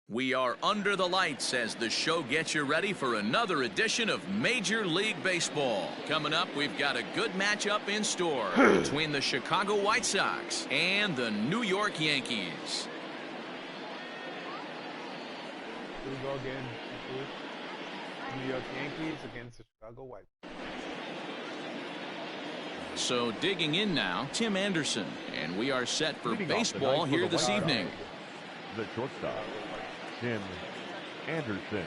We are under the lights as the show gets you ready for another edition of Major League Baseball. Coming up, we've got a good matchup in store between the Chicago White Sox and the New York Yankees. Here we go again. New York Yankees against the Chicago White Sox. So digging in now, Tim Anderson, and we are set for baseball here this evening. The shortstop, Tim Anderson.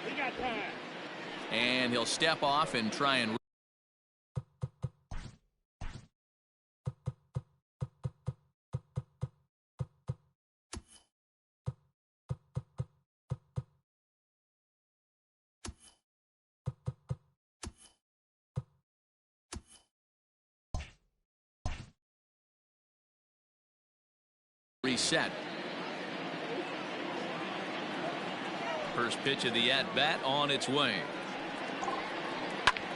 We got time. And he'll step off and try and reset. First pitch of the at-bat on its way.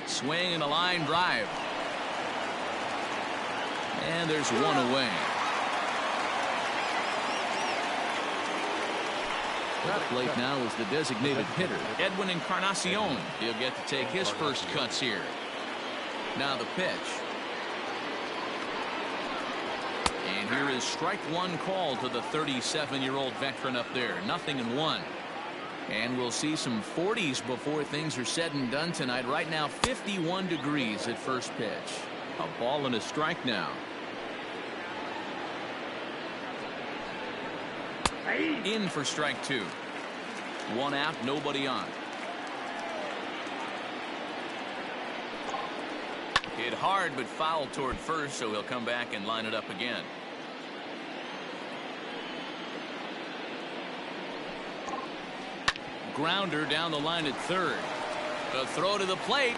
Swing and a line drive. And there's one away. At the plate now is the designated hitter, Edwin Encarnacion. He'll get to take his first cuts here. Now the pitch. And here is strike one called to the 37-year-old veteran up there. 0-1. And we'll see some 40s before things are said and done tonight. Right now, 51 degrees at first pitch. A ball and a strike now. In for strike two. One out, nobody on. Hit hard, but fouled toward first, so he'll come back and line it up again. Grounder down the line at third. A throw to the plate.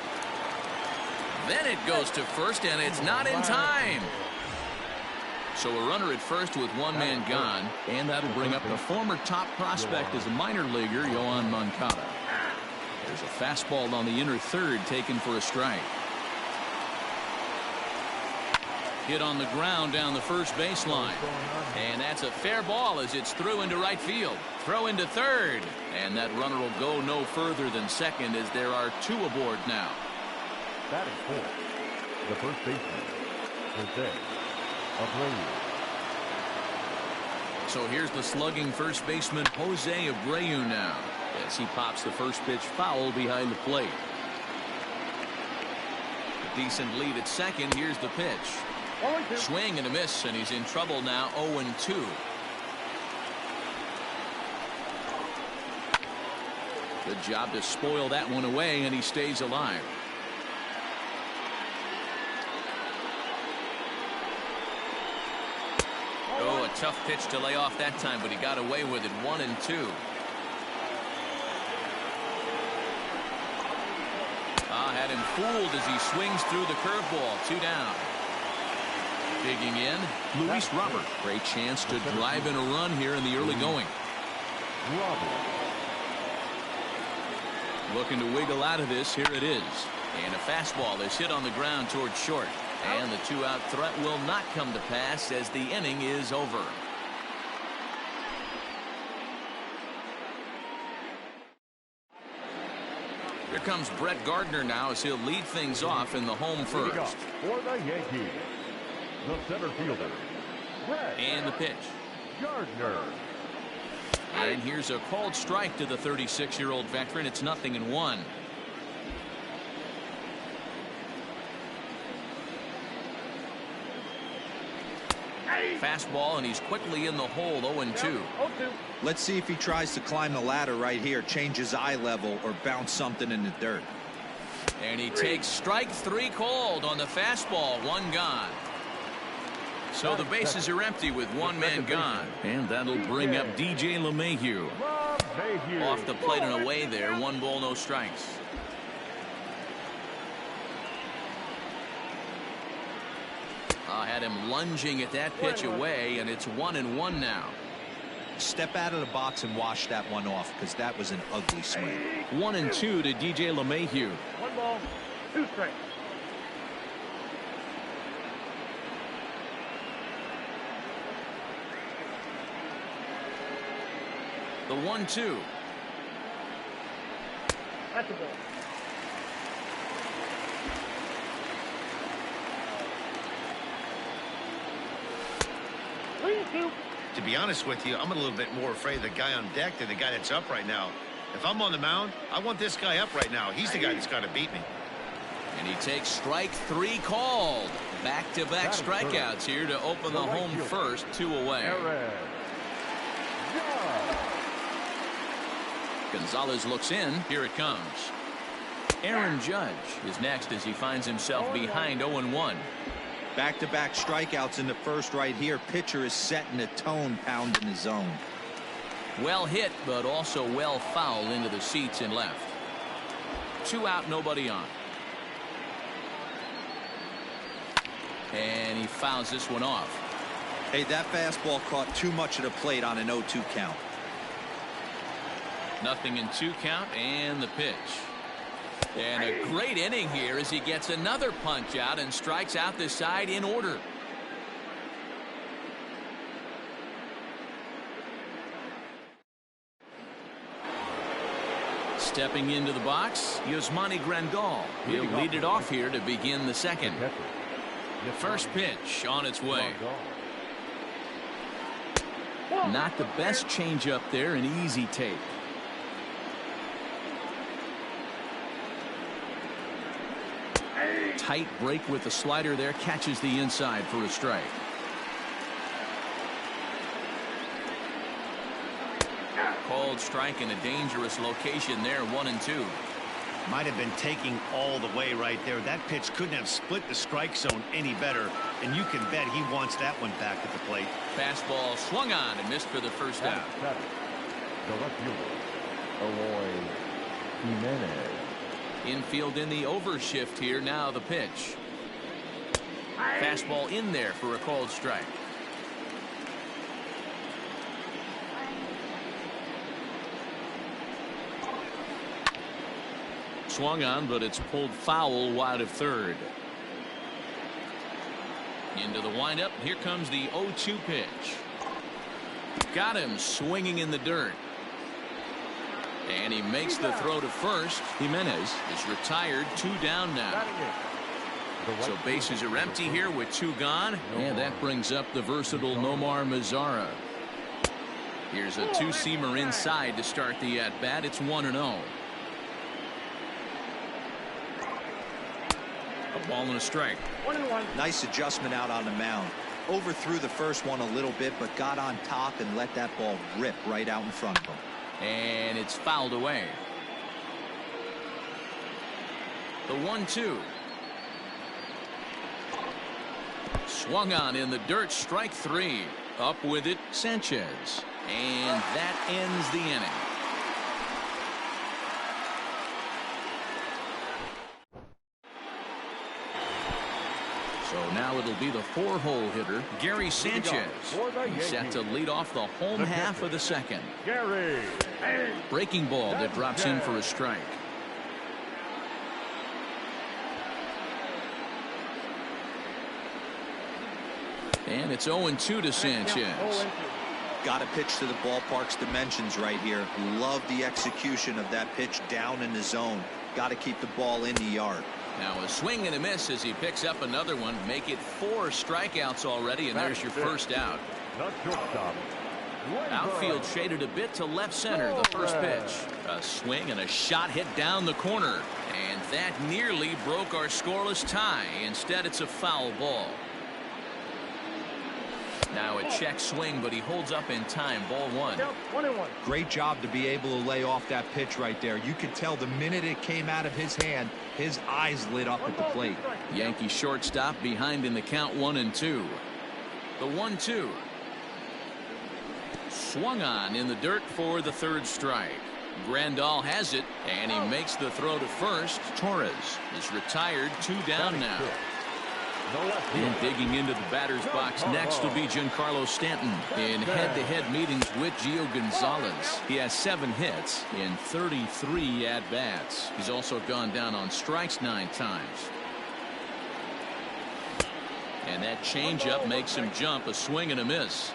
Then it goes to first, and it's not in time. So a runner at first with one man gone, and that'll bring up the former top prospect as a minor leaguer, Yoan Moncada. There's a fastball on the inner third taken for a strike. Hit on the ground down the first baseline. And that's a fair ball as it's through into right field. Throw into third. And that runner will go no further than second as there are two aboard now. That is four. The first baseman, Jose Abreu. So here's the slugging first baseman, Jose Abreu now, as he pops the first pitch foul behind the plate. A decent lead at second. Here's the pitch. Swing and a miss, and he's in trouble now. 0-2. Good job to spoil that one away, and he stays alive. Oh, a tough pitch to lay off that time, but he got away with it. 1-2. Had him fooled as he swings through the curveball. 2 down. Digging in, Luis Robert. Great chance to drive in a run here in the early going. Looking to wiggle out of this. Here it is. And a fastball is hit on the ground towards short. And the two-out threat will not come to pass as the inning is over. Here comes Brett Gardner now as he'll lead things off in the home first. For the Yankees, the center fielder, Brett. And the pitch. Gardner. And here's a called strike to the 36-year-old veteran. It's 0-1. Fastball, and he's quickly in the hole. 0-2. Let's see if he tries to climb the ladder right here, change his eye level, or bounce something in the dirt. And he takes strike three called on the fastball. One gone. So the bases are empty with one man gone. And that'll bring up DJ LeMahieu. Off the plate and away there. 1 ball, no strikes. Had him lunging at that pitch away, and it's 1-1 now. Step out of the box and wash that one off, because that was an ugly swing. 1-2 to DJ LeMahieu. 1 ball, 2 strikes. The 1-2. That's a ball. To be honest with you, I'm a little bit more afraid of the guy on deck than the guy that's up right now. If I'm on the mound, I want this guy up right now. He's the guy that's got to beat me. And he takes strike 3 called. Back-to-back strikeouts here to open the home first, 2 away. Gonzalez looks in. Here it comes. Aaron Judge is next as he finds himself behind 0-1. Back-to-back strikeouts in the first right here. Pitcher is setting the tone, pounding the zone. Well hit, but also well fouled into the seats in left. 2 out, nobody on. And he fouls this one off. Hey, that fastball caught too much of the plate on an 0-2 count. Nothing in 2 count, and the pitch. And a great inning here as he gets another punch out and strikes out the side in order. Stepping into the box, Yasmani Grandal. He'll lead it off here to begin the second. The first pitch on its way. Not the best changeup there, an easy take. Tight break with the slider there, catches the inside for a strike. Called strike in a dangerous location there, 1-2. Might have been taking all the way right there. That pitch couldn't have split the strike zone any better, and you can bet he wants that one back at the plate. Fastball swung on and missed for the first out. The left fielder, Eloy Jimenez. Infield in the overshift here. Now the pitch. Fastball in there for a called strike. Swung on, but it's pulled foul wide of third. Into the windup. Here comes the 0-2 pitch. Got him swinging in the dirt. And he makes the throw to first. Jimenez is retired, 2 down now. So bases are empty here with 2 gone. And that brings up the versatile Nomar Mazara. Here's a 2-seamer inside to start the at-bat. It's 1-0. A ball and a strike. 1-1. Nice adjustment out on the mound. Overthrew the first one a little bit, but got on top and let that ball rip right out in front of him. And it's fouled away. The 1-2. Swung on in the dirt, strike 3. Up with it, Sanchez. And that ends the inning. So now it'll be the 4-hole hitter, Gary Sanchez. He's set to lead off the home half of the second. Gary. Breaking ball that drops in for a strike. And it's 0-2 to Sanchez. Got to pitch to the ballpark's dimensions right here. Love the execution of that pitch down in the zone. Got to keep the ball in the yard. Now a swing and a miss as he picks up another one. Make it 4 strikeouts already, and there's your first out. Outfield shaded a bit to left center. The first pitch. A swing and a shot hit down the corner. And that nearly broke our scoreless tie. Instead, it's a foul ball. Now a check swing, but he holds up in time. Ball 1. 1-1. Great job to be able to lay off that pitch right there. You could tell the minute it came out of his hand, his eyes lit up at the plate. Yankee shortstop behind in the count, 1-2. The 1-2. Swung on in the dirt for the third strike. Grandal has it, and he makes the throw to first. Torres is retired, 2 down now. And digging into the batter's box next will be Giancarlo Stanton in head-to-head meetings with Gio Gonzalez. He has 7 hits in 33 at-bats. He's also gone down on strikes 9 times. And that changeup makes him jump, a swing and a miss.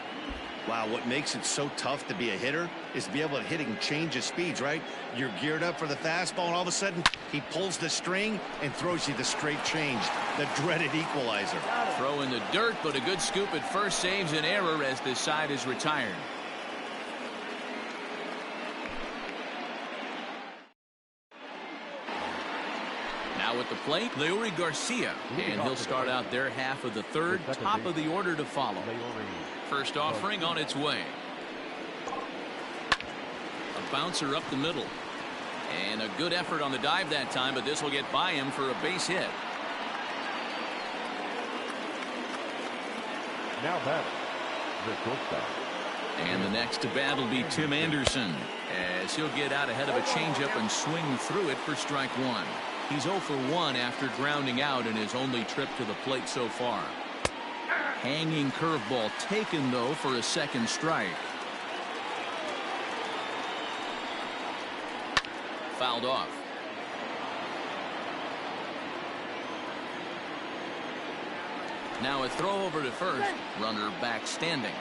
Wow, what makes it so tough to be a hitter is to be able to hit and change his speeds, right? You're geared up for the fastball, and all of a sudden, he pulls the string and throws you the straight change, the dreaded equalizer. Throw in the dirt, but a good scoop at first saves an error as this side is retired. Now at the plate, Leury Garcia, and he'll start out their half of the third, top of the order to follow. First offering on its way. A bouncer up the middle. And a good effort on the dive that time, but this will get by him for a base hit. Now batting, the shortstop. And the next to bat will be Tim Anderson, as he'll get out ahead of a changeup and swing through it for strike one. He's 0 for 1 after grounding out in his only trip to the plate so far. Hanging curveball taken, though, for a second strike. Fouled off. Now a throw over to first. Runner back standing.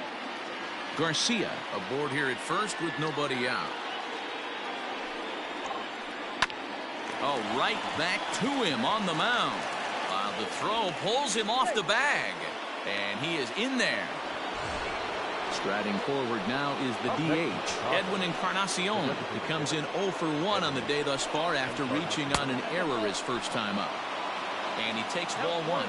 Garcia aboard here at first with nobody out. Oh, right back to him on the mound. The throw pulls him off the bag. And he is in there. Striding forward now is the DH, Edwin Encarnacion. He comes in 0 for 1 on the day thus far after reaching on an error his first time up. And he takes ball one.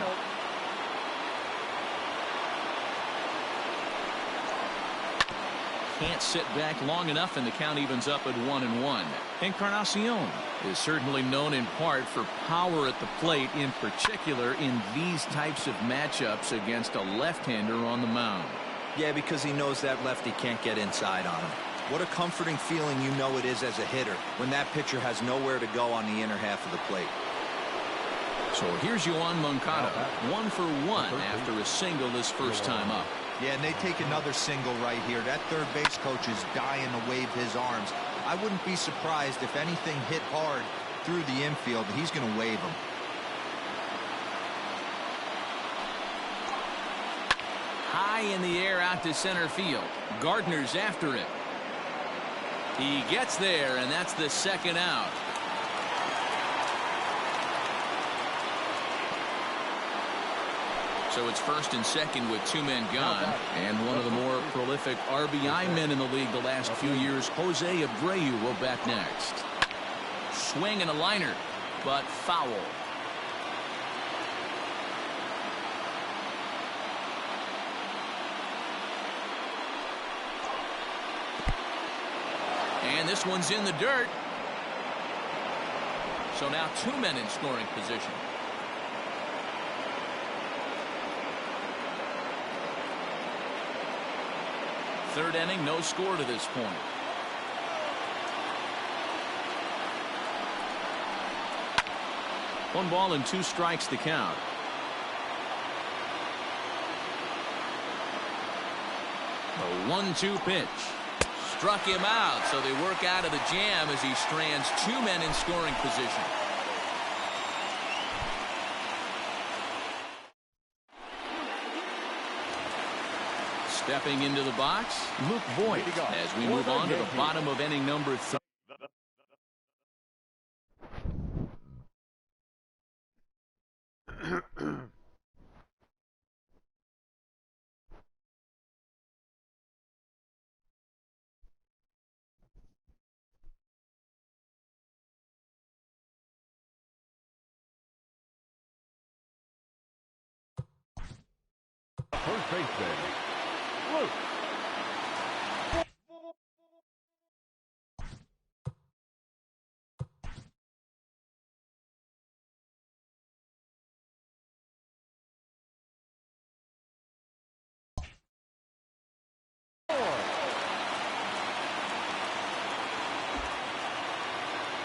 Can't sit back long enough, and the count evens up at 1-1. Encarnacion is certainly known in part for power at the plate, in particular in these types of matchups against a left-hander on the mound. Yeah, because he knows that lefty can't get inside on him. What a comforting feeling you know it is as a hitter when that pitcher has nowhere to go on the inner half of the plate. So here's Yoan Moncada, 1 for 1 after a single his first time up. Yeah, and they take another single right here. That third base coach is dying to wave his arms. I wouldn't be surprised if anything hit hard through the infield. He's going to wave them. High in the air out to center field. Gardner's after it. He gets there, and that's the second out. So it's first and second with 2 men gone. And one of the more prolific RBI men in the league the last few years, Jose Abreu, will bat next. Swing and a liner, but foul. And this one's in the dirt. So now 2 men in scoring position. Third inning, no score to this point. One ball and 2 strikes to count. A 1-2 pitch. Struck him out, so they work out of the jam as he strands 2 men in scoring position. Stepping into the box, Luke Voigt, as we move on to the bottom of inning number 3. First baseman, Luke.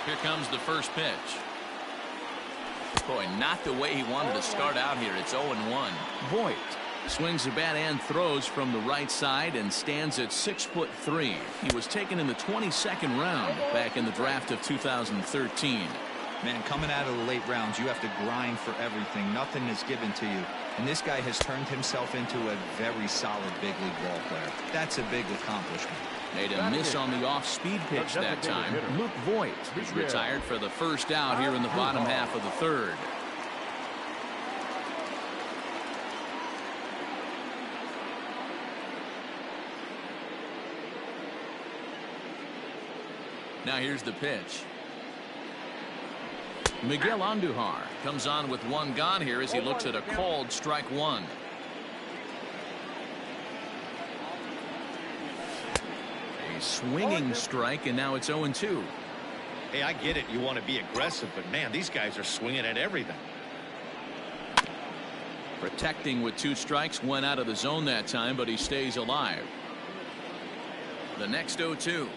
Here comes the first pitch. Boy, not the way he wanted to start out here. It's 0-1. Voigt swings the bat and throws from the right side and stands at 6'3". He was taken in the 22nd round back in the draft of 2013. Man, coming out of the late rounds, you have to grind for everything. Nothing is given to you. And this guy has turned himself into a very solid big league ball player. That's a big accomplishment. Made a miss on the off-speed pitch that time. Luke Voigt is retired for the first out here in the bottom half of the third. Now here's the pitch. Miguel Andujar comes on with one gone here as he looks at a called strike one. A swinging strike, and now it's 0-2. Hey, I get it. You want to be aggressive, but man, these guys are swinging at everything. Protecting with 2 strikes, went out of the zone that time, but he stays alive. The next 0-2.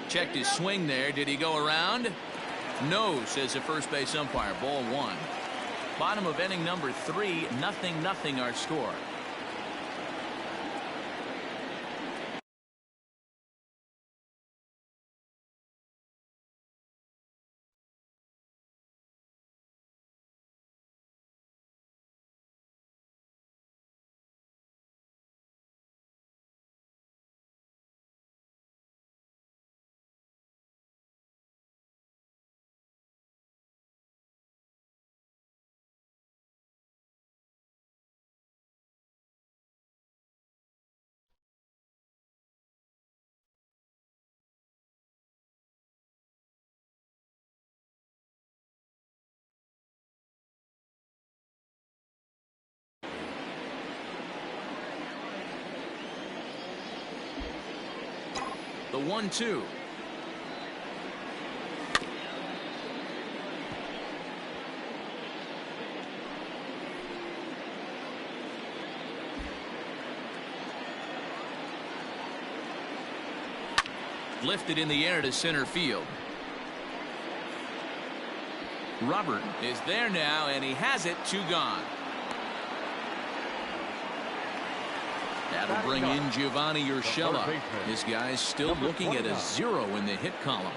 Checked his swing there. Did he go around? No, says the first base umpire. Ball 1. Bottom of inning number 3. 0-0 our score. The 1-2. Lifted in the air to center field. Robert is there now, and he has it. 2 gone. That'll bring in Giovanni Urshela. This guy's still looking at a 0 in the hit column.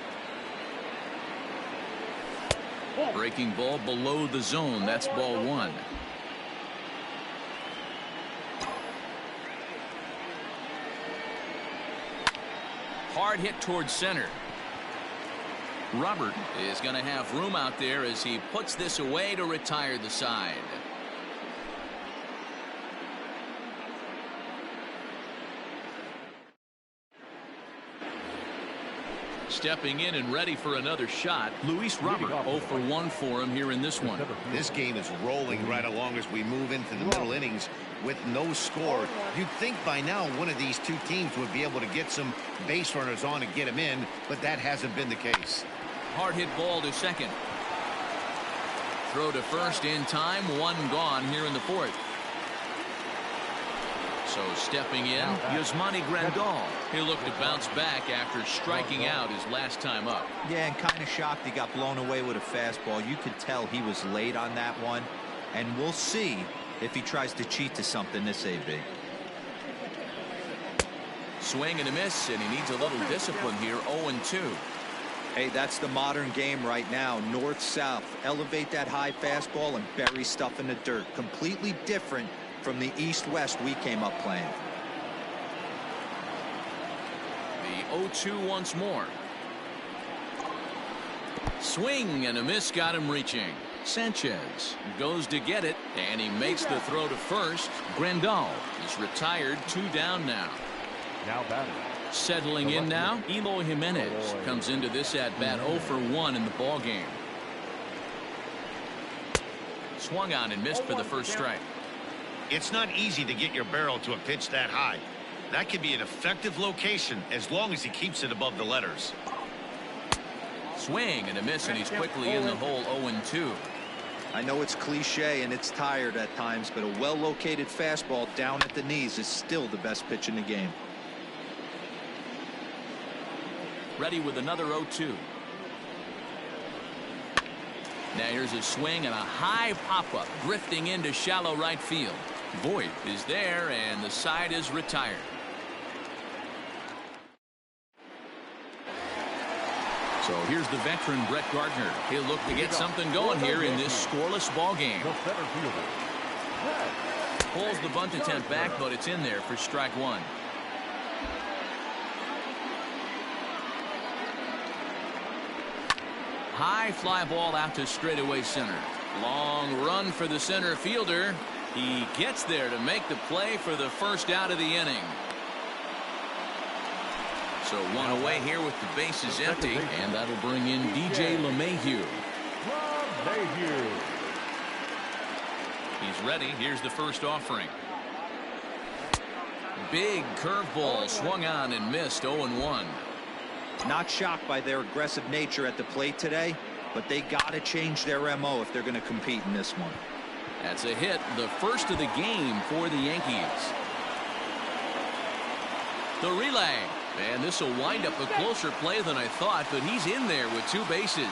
Breaking ball below the zone. That's ball 1. Hard hit towards center. Robert is going to have room out there as he puts this away to retire the side. Stepping in and ready for another shot, Luis Robert. 0 for 1 for him here in this one. This game is rolling right along as we move into the middle innings with no score. You'd think by now one of these 2 teams would be able to get some base runners on and get them in, but that hasn't been the case. Hard hit ball to second. Throw to first in time. 1 gone here in the 4th. So stepping in, Yasmani Grandal. He'll look to bounce back after striking out his last time up. Yeah, and kind of shocked he got blown away with a fastball. You could tell he was late on that one. And we'll see if he tries to cheat to something this AB. Swing and a miss, and he needs a little discipline here. 0-2. Hey, that's the modern game right now. North-south. Elevate that high fastball and bury stuff in the dirt. Completely different from the east-west we came up playing. The 0-2 once more. Swing and a miss, got him reaching. Sanchez goes to get it, and he makes the throw to first. Grandal is retired. 2 down now. Now batting. Settling in now, Eloy Jimenez comes into this at bat 0 for 1 in the ball game. Swung on and missed for the first strike. It's not easy to get your barrel to a pitch that high. That could be an effective location as long as he keeps it above the letters. Swing and a miss, and he's quickly in the hole. 0-2. I know it's cliche and it's tired at times, but a well-located fastball down at the knees is still the best pitch in the game. Ready with another 0-2. Now here's a swing and a high pop-up drifting into shallow right field. Voigt is there, and the side is retired. So here's the veteran Brett Gardner. He'll look to get something going here in this scoreless ball game. The center fielder, Brett. Pulls the bunt attempt back, but it's in there for strike one. High fly ball out to straightaway center. Long run for the center fielder. He gets there to make the play for the first out of the inning. So one away here with the bases empty, and that'll bring in DJ LeMahieu. LeMahieu. He's ready. Here's the first offering. Big curveball swung on and missed. 0-1. Not shocked by their aggressive nature at the plate today, but they got to change their MO if they're going to compete in this one. That's a hit, the first of the game for the Yankees. The relay. And this will wind up a closer play than I thought, but he's in there with two bases.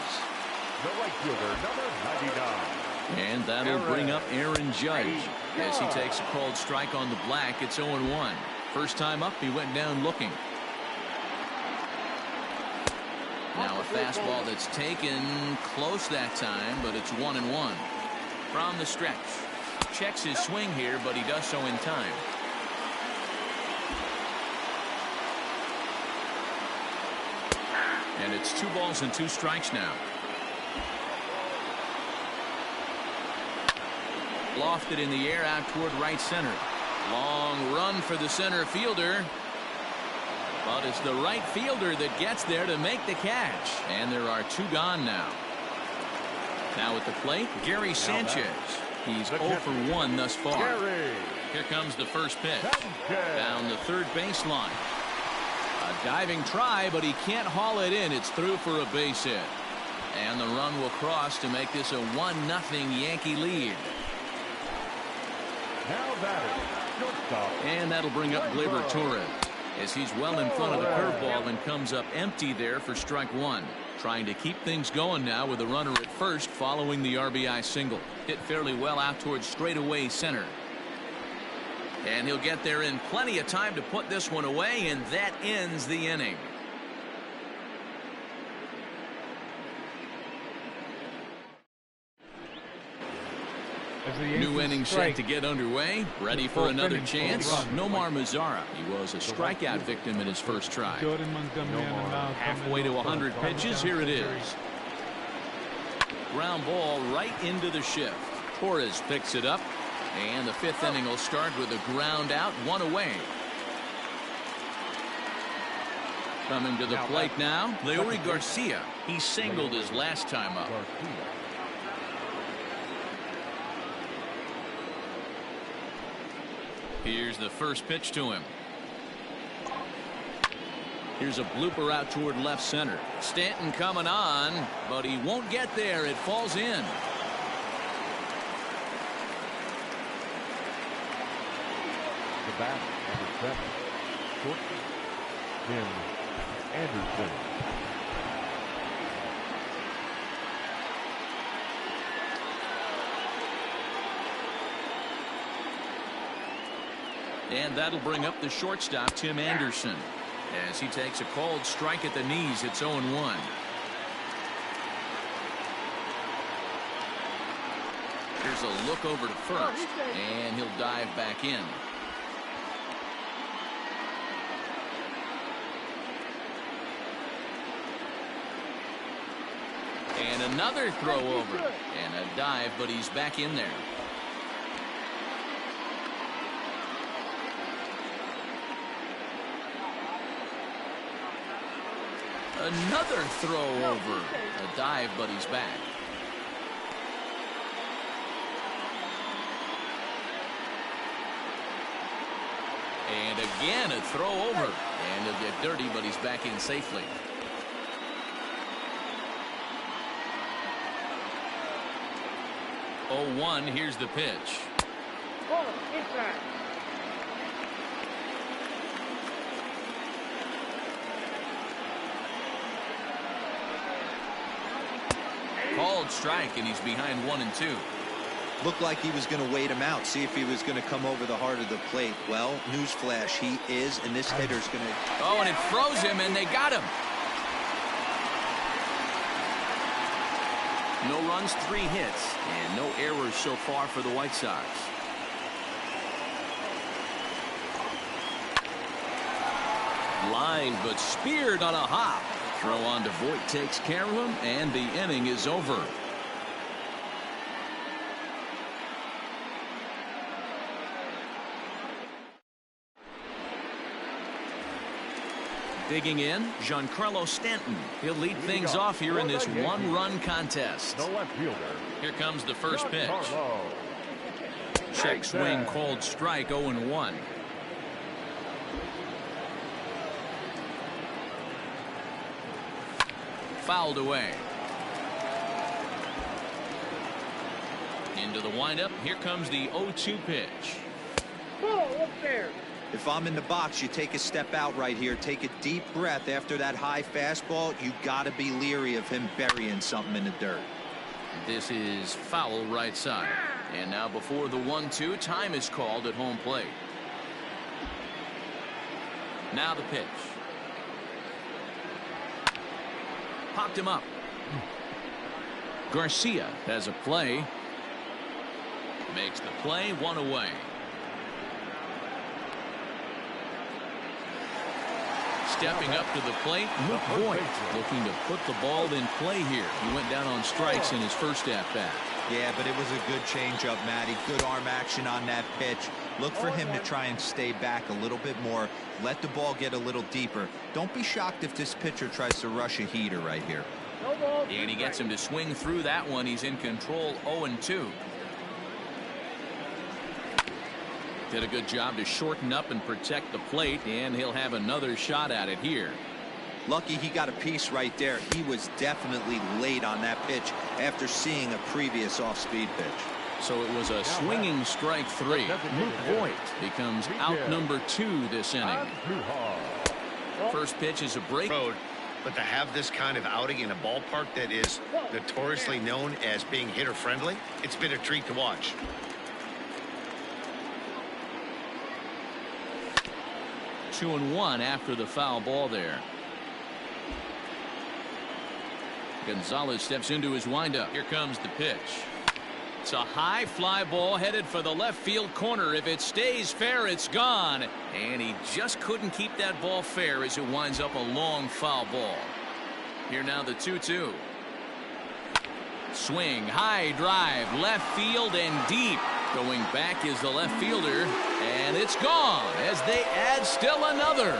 The right fielder, number 99. And that'll bring up Aaron Judge. As he takes a called strike on the black, it's 0-1. First time up, he went down looking. Now a fastball that's taken close that time, but it's 1-1. From the stretch. Checks his swing here, but he does so in time. And it's 2 balls and 2 strikes now. Lofted in the air out toward right center. Long run for the center fielder. But it's the right fielder that gets there to make the catch. And there are 2 gone now. Now at the plate, Gary Sanchez. He's 0 for 1 thus far. Here comes the first pitch. Down the third baseline. A diving try, but he can't haul it in. It's through for a base hit. And the run will cross to make this a 1-0 Yankee lead. Now batting, shortstop. And that'll bring up Gleyber Torres, as he's well in front of the curveball and comes up empty there for strike one. Trying to keep things going now with a runner at first following the RBI single. Hit fairly well out towards straightaway center. And he'll get there in plenty of time to put this one away, and that ends the inning. New inning set to get underway. Ready for another chance. Nomar Mazara. He was a strikeout victim in his first try. Halfway to 100 pitches. Here it is. Ground ball right into the shift. Torres picks it up. And the 5th inning will start with a ground out, 1 away. Coming to the plate now, Leury Garcia. He singled his last time up. Here's the first pitch to him. Here's a blooper out toward left center. Stanton coming on, but he won't get there. It falls in. The bat, number 7, shortstop, Tim Anderson. And that'll bring up the shortstop, Tim Anderson. As he takes a called strike at the knees, it's 0-1. Here's a look over to first, and he'll dive back in. And another throw over, and a dive, but he's back in there. Another throw over, a dive, but he's back. And again a throw over, and he'll get dirty, but he's back in safely. Oh, 1, here's the pitch. Called strike, and he's behind 1-2. Looked like he was going to wait him out, see if he was going to come over the heart of the plate. Well, newsflash, he is, and this hitter's going to... Oh, and it froze him, and they got him. No runs, 3 hits, and no errors so far for the White Sox. Lined but speared on a hop. Throw on to Voit takes care of him, and the inning is over. Digging in, Giancarlo Stanton. He'll lead things off here in this one-run contest. The left fielder. Here comes the first pitch. Giancarlo. Check swing, called strike, 0-1. Fouled away. Into the windup. Here comes the 0-2 pitch. Up there. If I'm in the box, you take a step out right here. Take a deep breath after that high fastball. You got to be leery of him burying something in the dirt. This is foul right side. And now before the 1-2, time is called at home plate. Now the pitch. Popped him up. Garcia has a play. Makes the play, 1 away. Stepping up to the plate, Luke Voit looking to put the ball in play here. He went down on strikes in his first at-bat. Yeah, but it was a good changeup, Matty. Good arm action on that pitch. Look for him to try and stay back a little bit more. Let the ball get a little deeper. Don't be shocked if this pitcher tries to rush a heater right here. And he gets him to swing through that one. He's in control, 0-2. Did a good job to shorten up and protect the plate, and he'll have another shot at it here. Lucky he got a piece right there. He was definitely late on that pitch after seeing a previous off-speed pitch. So it was a swinging strike 3. Luke Voit becomes out number 2 this inning. First pitch is a break. But to have this kind of outing in a ballpark that is notoriously known as being hitter-friendly, it's been a treat to watch. Two and 1 after the foul ball there. Gonzalez steps into his windup. Here comes the pitch. It's a high fly ball headed for the left field corner. If it stays fair, it's gone. And he just couldn't keep that ball fair as it winds up a long foul ball. Here now the 2-2. Swing, high drive, left field and deep. Going back is the left fielder, and it's gone as they add still another.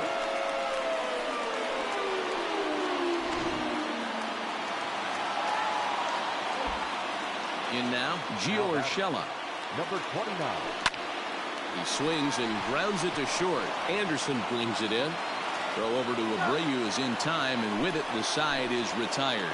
In now, Gio Urshela. Number 29. He swings and grounds it to short. Anderson brings it in. Throw over to Abreu is in time, and with it, the side is retired.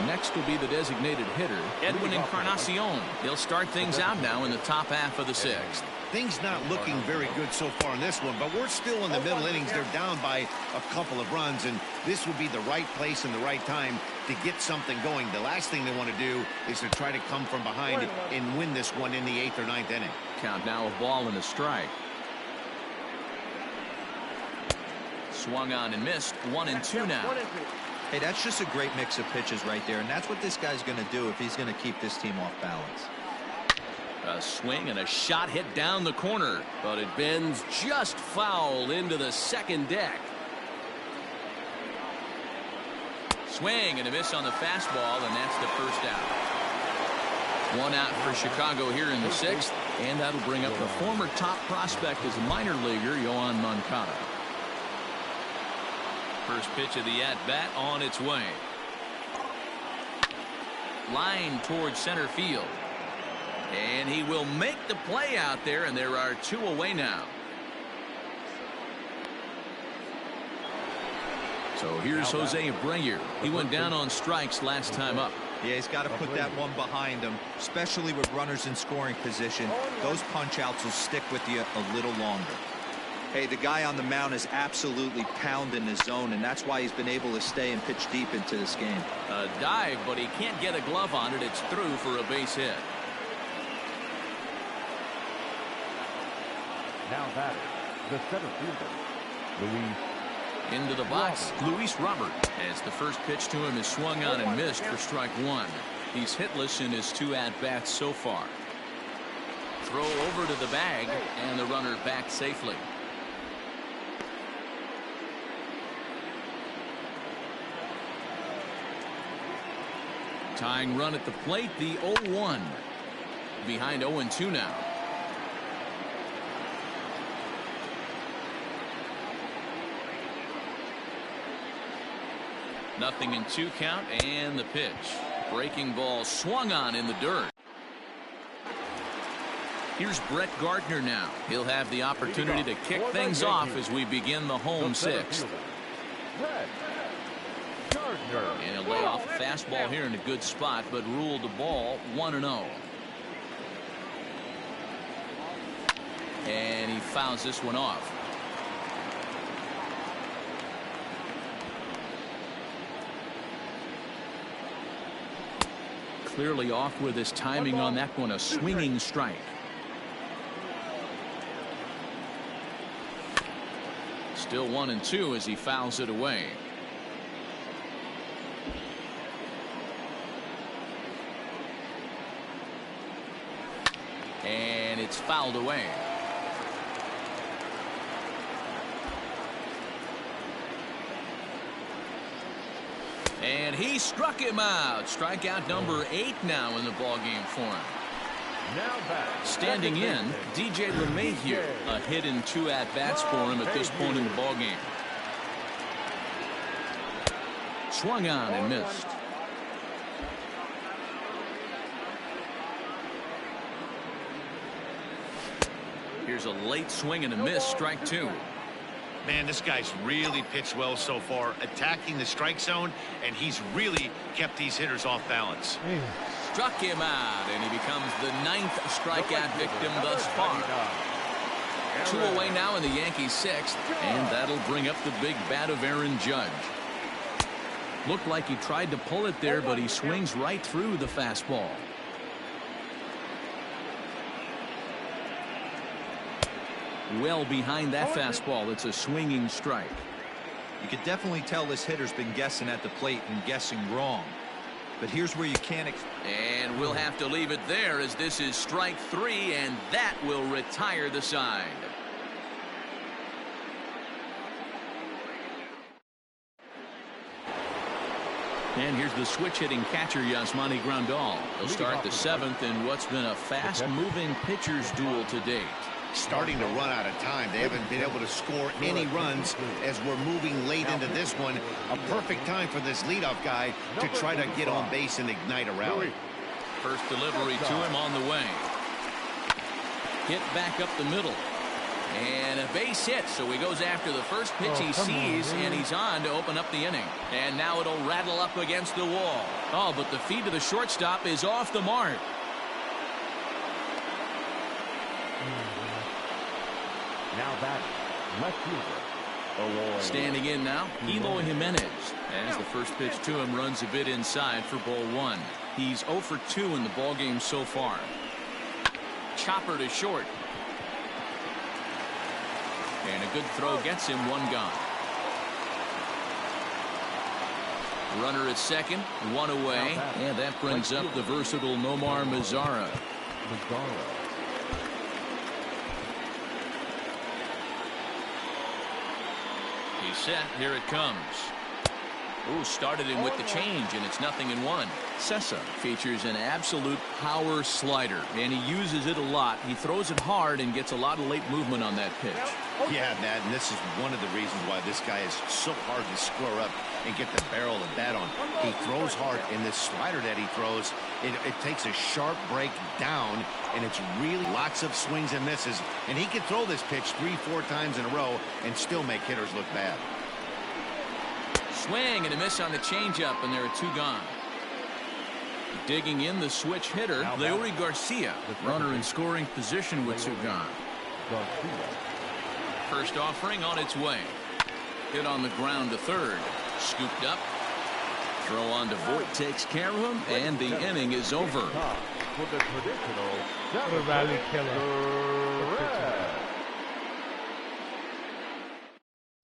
Next will be the designated hitter, Edwin Encarnacion. He'll start things out now in the top half of the 6th. Things not looking very good so far in this one, but we're still in the middle innings. They're down by a couple of runs, and this would be the right place and the right time to get something going. The last thing they want to do is to try to come from behind and win this one in the 8th or 9th inning. Count now, a ball and a strike. Swung on and missed. 1-2 now. Hey, that's just a great mix of pitches right there, and that's what this guy's going to do if he's going to keep this team off balance. A swing and a shot hit down the corner, but it bends just foul into the second deck. Swing and a miss on the fastball, and that's the first out. One out for Chicago here in the 6th, and that'll bring up the former top prospect as a minor leaguer, Yoan Moncada. First pitch of the at-bat on its way. Line towards center field. And he will make the play out there, and there are 2 away now. So here's Jose Abreu. He went down on strikes last time up. Yeah, he's got to put that one behind him, especially with runners in scoring position. Those punch-outs will stick with you a little longer. Hey, the guy on the mound is absolutely pounding his zone, and that's why he's been able to stay and pitch deep into this game. A dive, but he can't get a glove on it. It's through for a base hit. Now batting, the center fielder, Luis Into the box, Luis Robert, as the first pitch to him is swung on and missed for strike one. He's hitless in his 2 at-bats so far. Throw over to the bag, and the runner back safely. Tying run at the plate, the 0-1. Behind 0-2 now. Nothing in 2 count, and the pitch. Breaking ball swung on in the dirt. Here's Brett Gardner now. He'll have the opportunity to kick things off as we begin the home 6th. And he'll lay off a fastball here in a good spot, but ruled the ball 1-0. And he fouls this one off. Clearly off with his timing on that one, a swinging strike. Still 1-2 as he fouls it away. And it's fouled away. And he struck him out. Strikeout number 8 now in the ballgame for him. Standing in, DJ LeMahieu, a hit in 2 at-bats for him at this point in the ballgame. Swung on and missed. Here's a late swing and a miss, strike 2. Man, this guy's really pitched well so far, attacking the strike zone, and he's really kept these hitters off balance. Struck him out, and he becomes the 9th strikeout victim thus far. 2 away now in the Yankees 6th, and that'll bring up the big bat of Aaron Judge. Looked like he tried to pull it there, but he swings right through the fastball. Well behind that fastball. It's a swinging strike. You could definitely tell this hitter's been guessing at the plate and guessing wrong. But here's where you can't. And we'll have to leave it there as this is strike 3, and that will retire the side. And here's the switch-hitting catcher, Yasmani Grandal. He'll start the 7th in what's been a fast-moving pitcher's duel to date. Starting to run out of time. They haven't been able to score any runs as we're moving late into this one. A perfect time for this leadoff guy to try to get on base and ignite a rally. First delivery to him on the way. Hit back up the middle. And a base hit, so he goes after the first pitch he sees, and he's on to open up the inning. And now it'll rattle up against the wall. Oh, but the feed to the shortstop is off the mark. Now back, left fielder. Standing in now, Eloy Jimenez, as the first pitch to him runs a bit inside for ball 1. He's 0 for 2 in the ballgame so far. Chopper to short. And a good throw gets him 1 gone. Runner at second, 1 away, and that brings up the versatile Nomar Mazara. He's set. Here it comes. Ooh, started him with the change, and it's 0-1. Sessa features an absolute power slider, and he uses it a lot. He throws it hard and gets a lot of late movement on that pitch. Yeah, Matt, and this is one of the reasons why this guy is so hard to square up and get the barrel of the bat on. He throws hard, and this slider that he throws, it takes a sharp break down, and it's really lots of swings and misses. And he can throw this pitch 3-4 times in a row and still make hitters look bad. Swing and a miss on the changeup, and there are 2 gone. Digging in the switch hitter, Leury Garcia, runner in scoring position with 2 gone. First offering on its way. Hit on the ground to third. Scooped up. Throw on to Voit takes care of him, and the inning is over. With the traditional What a rally killer. red.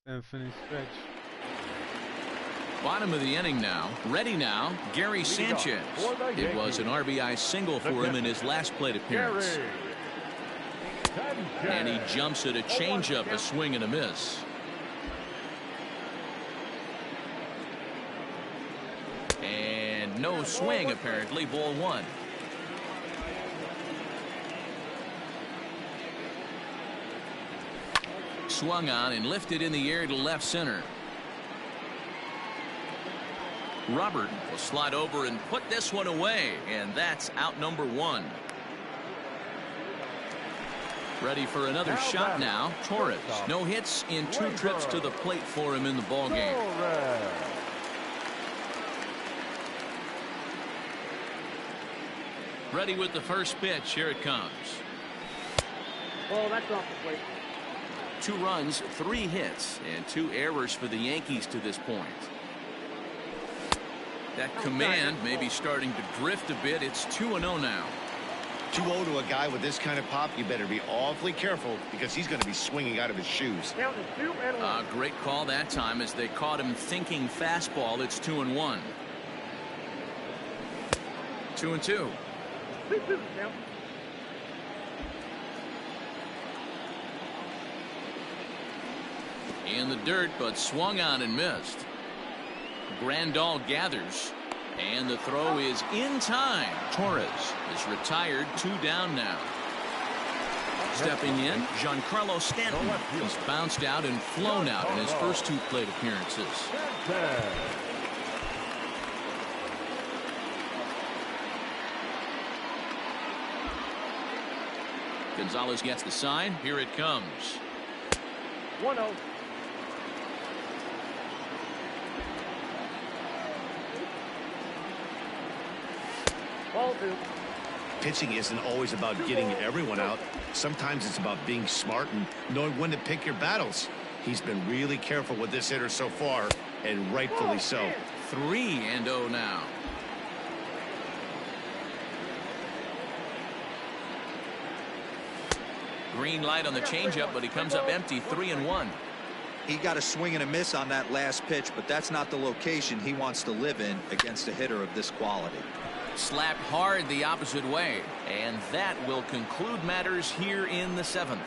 And finish stretch. Bottom of the inning now. Ready now, Gary Sanchez. It was an RBI single for him in his last plate appearance. And he jumps at a changeup, a swing and a miss. And no swing, apparently. Ball one. Swung on and lifted in the air to left center. Robert will slide over and put this one away, and that's out number one. Ready for another shot now. Torres. No hits in 2 trips to the plate for him in the ball game. Ready with the first pitch. Here it comes. Oh, that's off the plate. 2 runs, 3 hits, and 2 errors for the Yankees to this point. That command may be starting to drift a bit. It's 2-0 now. 2-0 to a guy with this kind of pop, you better be awfully careful because he's going to be swinging out of his shoes. Count is 2-1. Great call that time as they caught him thinking fastball. It's 2-1. 2-2. 2-2 count. In the dirt, but swung on and missed. Grandal gathers, and the throw is in time. Torres is retired, 2 down now. Stepping in, Giancarlo Stanton. He's bounced out and flown out in his first 2 plate appearances. Gonzalez gets the sign. Here it comes. 1-0. Ball 2. Pitching isn't always about getting everyone out. Sometimes it's about being smart and knowing when to pick your battles. He's been really careful with this hitter so far, and rightfully so. 3-0 now. Green light on the changeup, but he comes up empty. 3-1. He got a swing and a miss on that last pitch, but that's not the location he wants to live in against a hitter of this quality. Slapped hard the opposite way, and that will conclude matters here in the 7th.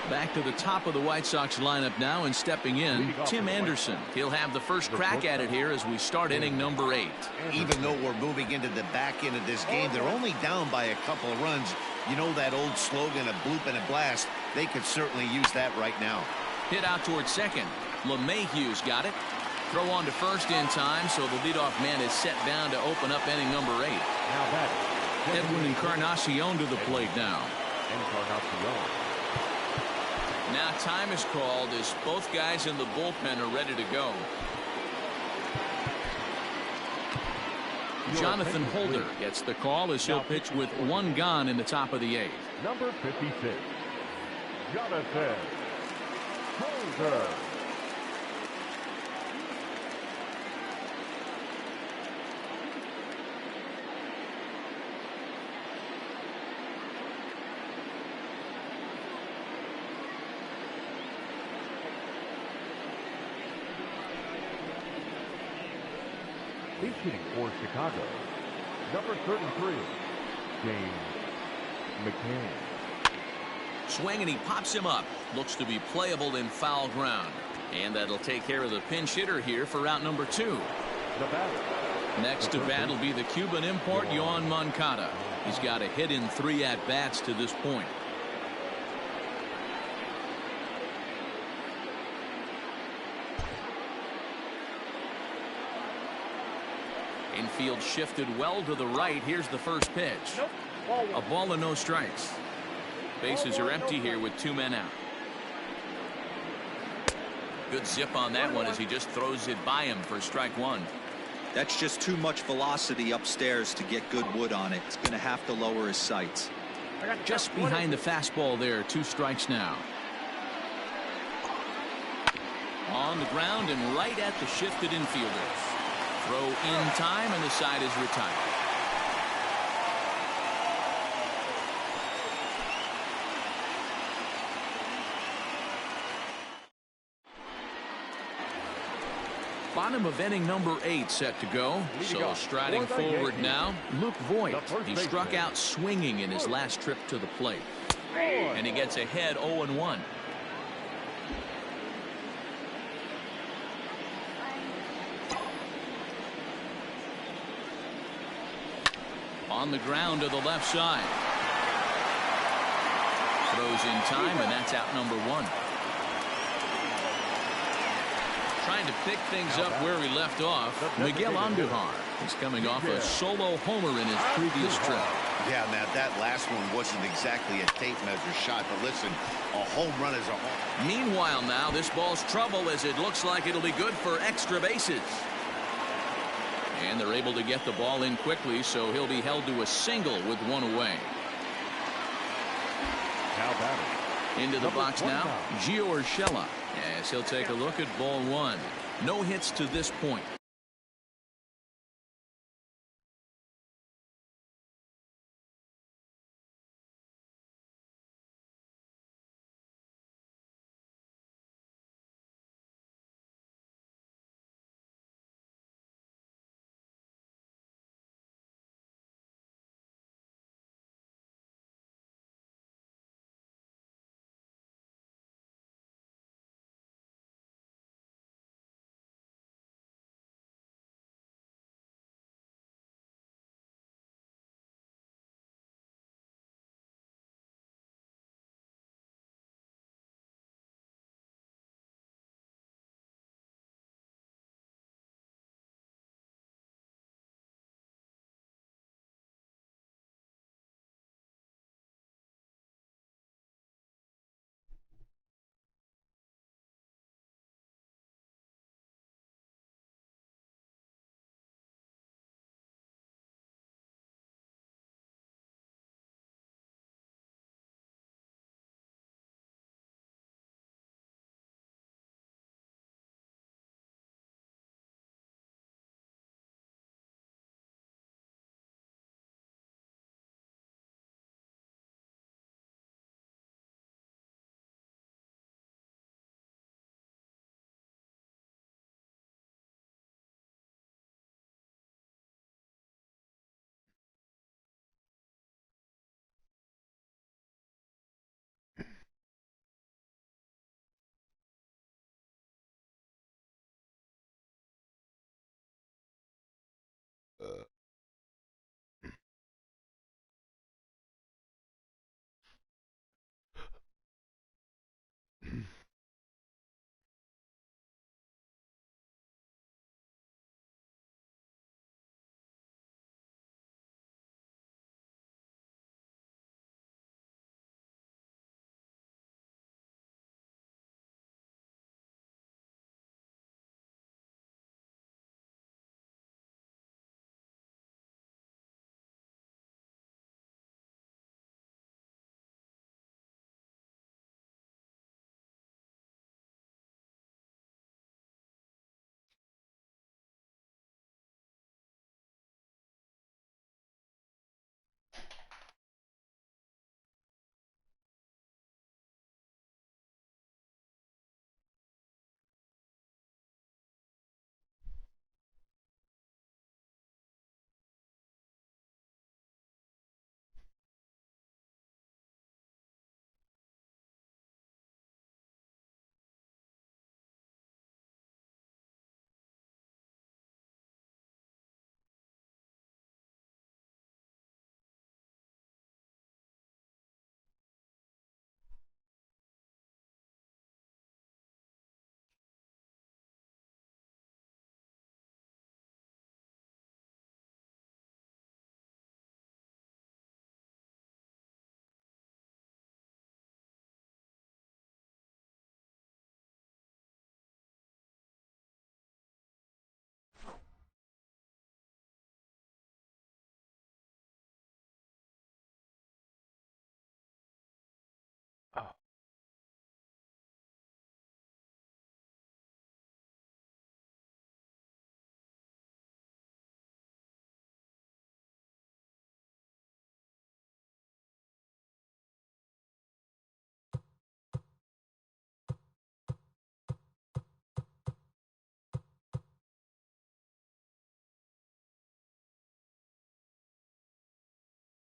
Back to the top of the White Sox lineup now, and stepping in, Tim Anderson. He'll have the first crack at it here as we start inning number 8. Even though we're moving into the back end of this game, they're only down by a couple of runs. You know that old slogan, a bloop and a blast? They could certainly use that right now. Hit out towards second. LeMahieu's got it. Throw on to first in time, so the leadoff man is set down to open up inning number 8. Now batting, Edwin Encarnacion to the plate now. Encarnacion. Now time is called as both guys in the bullpen are ready to go. Jonathan Holder gets the call as he'll pitch with 1 gone in the top of the 8th. Number 56, Jonathan Holder. He's hitting for Chicago. Number 33, James McCann. Swing and he pops him up. Looks to be playable in foul ground. And that'll take care of the pinch hitter here for out number 2. The batter. Next to bat will be the Cuban import, Yoan Moncada. He's got a hit in 3 at-bats to this point. Infield shifted well to the right. Here's the first pitch. Nope. Ball 1. A ball and no strikes. Bases are empty here with 2 men out. Good zip on that one as he just throws it by him for strike 1. That's just too much velocity upstairs to get good wood on it. He's going to have to lower his sights. Just behind the fastball there. 2 strikes now. On the ground and right at the shifted infielders. Throw in time, and the side is retired. Bottom of inning number 8 set to go. So striding forward now, Luke Voigt. He struck out swinging in his last trip to the plate. And he gets ahead 0-1. On the ground to the left side. Throws in time, and that's out number 1. Trying to pick things up where he left off, Miguel Andujar. He's coming off a solo homer in his previous trip. Yeah, Matt, that last one wasn't exactly a tape measure shot, but listen, a home run is a home. Meanwhile now, this ball's trouble as it looks like it'll be good for extra bases. And they're able to get the ball in quickly, so he'll be held to a single with 1 away. Now batting. Into the box now, Gio Urshela, as he'll take a look at ball 1. No hits to this point.